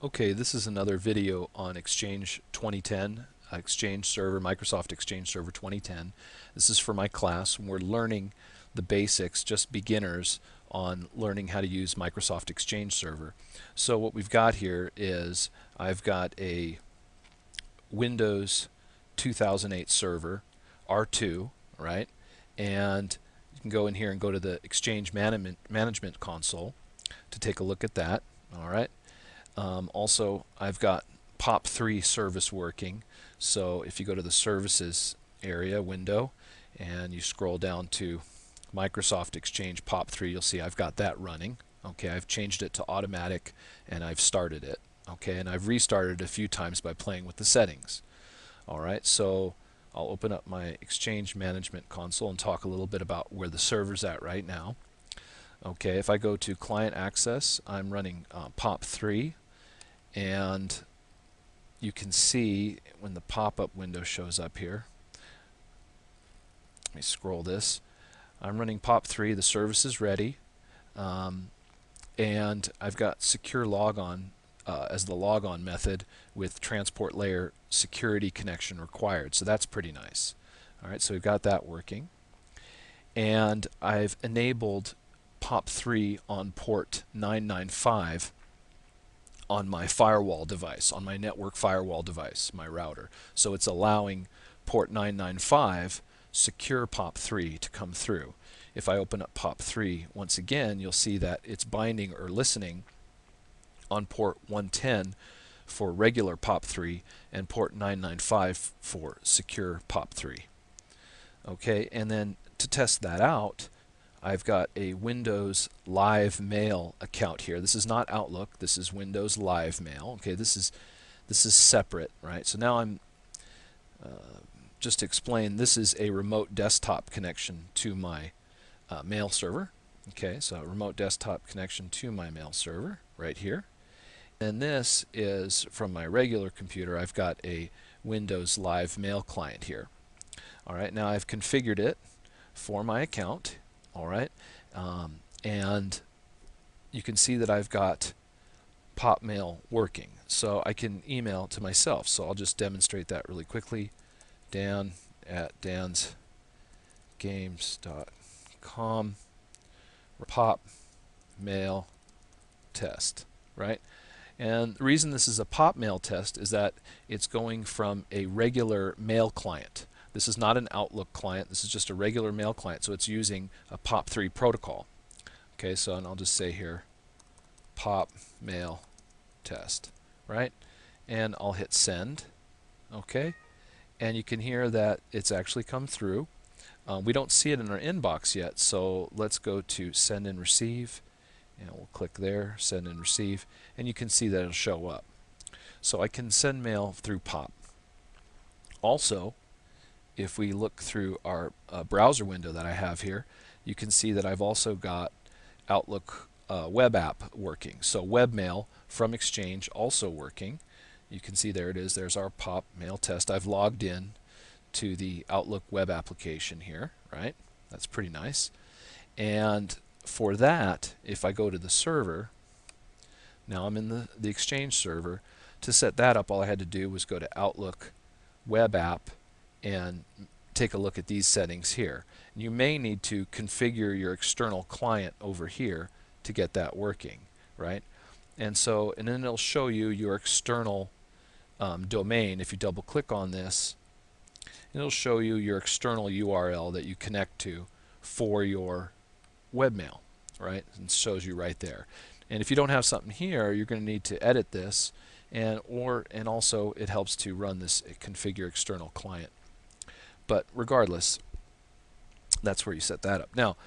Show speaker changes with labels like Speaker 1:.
Speaker 1: Okay, this is another video on Exchange 2010, Exchange Server, Microsoft Exchange Server 2010. This is for my class, and we're learning the basics, just beginners, on learning how to use Microsoft Exchange Server. So what we've got here is I've got a Windows 2008 server, R2, right? And you can go in here and go to the Exchange Management Console to take a look at that, all right? Also, I've got POP3 service working. So if you go to the services area window and you scroll down to Microsoft Exchange POP3, you'll see I've got that running. Okay, I've changed it to automatic and I've started it. Okay, and I've restarted a few times by playing with the settings. All right, so I'll open up my Exchange Management Console and talk a little bit about where the server's at right now. Okay, if I go to Client Access, I'm running POP3. And you can see when the pop-up window shows up here, let me scroll this, I'm running POP3, the service is ready, and I've got secure logon as the logon method with transport layer security connection required, so that's pretty nice. Alright, so we've got that working, and I've enabled POP3 on port 995 on my firewall device, on my network firewall device, my router. So it's allowing port 995 secure POP3 to come through. If I open up POP3 once again, you'll see that it's binding or listening on port 110 for regular POP3 and port 995 for secure POP3. Okay, and then to test that out, I've got a Windows Live Mail account here. This is not Outlook. This is Windows Live Mail. Okay, this is separate, right? So now I'm just to explain. This is a remote desktop connection to my mail server. Okay, so a remote desktop connection to my mail server right here. And this is from my regular computer. I've got a Windows Live Mail client here. All right, now I've configured it for my account. All right, and you can see that I've got PopMail working, so I can email to myself. So I'll just demonstrate that really quickly. Dan at dansgames.com, PopMail test, right? And the reason this is a PopMail test is that it's going from a regular mail client. This is not an Outlook client. This is just a regular mail client. So it's using a POP3 protocol. Okay, so and I'll just say here, pop mail test, right? And I'll hit send. Okay, and you can hear that it's actually come through. We don't see it in our inbox yet, so let's go to send and receive, and we'll click there, send and receive, and you can see that it'll show up. So I can send mail through POP. Also, if we look through our browser window that I have here, you can see that I've also got Outlook web app working. So webmail from Exchange also working. You can see there it is. There's our POP mail test. I've logged in to the Outlook web application here, right? That's pretty nice. And for that, if I go to the server, now I'm in the Exchange server. To set that up, all I had to do was go to Outlook web app and take a look at these settings here. And you may need to configure your external client over here to get that working, right? And so, and then it'll show you your external domain. If you double click on this, it'll show you your external URL that you connect to for your webmail, right? And it shows you right there. And if you don't have something here, you're going to need to edit this, and also it helps to run this configure external client. But regardless, that's where you set that up. Now,